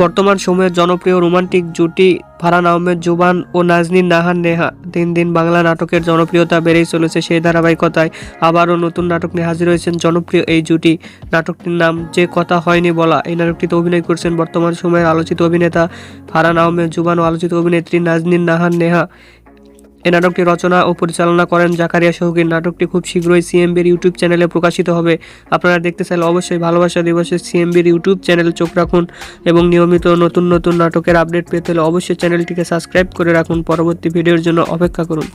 বর্তমান সময়ের জনপ্রিয় রোমান্টিক জুটি ফারহান আহমেদ জুবান ও নাজনীন নাহার নেহা। দিন দিন বাংলা নাটকের জনপ্রিয়তা বেড়েই চলেছে। সেই ধারাবাহিকতায় আবারও নতুন নাটক নিয়ে হাজির হয়েছেন জনপ্রিয় এই জুটি। নাটকটির নাম যে কথা হয়নি বলা। এই নাটকটিতে অভিনয় করছেন বর্তমান সময়ের আলোচিত অভিনেতা ফারহান আহমেদ জুবান ও আলোচিত অভিনেত্রী নাজনীন নাহার নেহা। এই নাটকটি রচনা ও পরিচালনা করেন জাকারিয়া শৌকীন। নাটকটি খুব শীঘ্রই সিএমবির ইউটিউব চ্যানেলে প্রকাশিত হবে। আপনারা দেখতে চাইলে অবশ্যই ভালোবাসা দিবসে সিএমবির ইউটিউব চ্যানেলে চোখ রাখুন এবং নিয়মিত নতুন নতুন নাটকের আপডেট পেতে হলে অবশ্যই চ্যানেলটিকে সাবস্ক্রাইব করে রাখুন। পরবর্তী ভিডিওর জন্য অপেক্ষা করুন।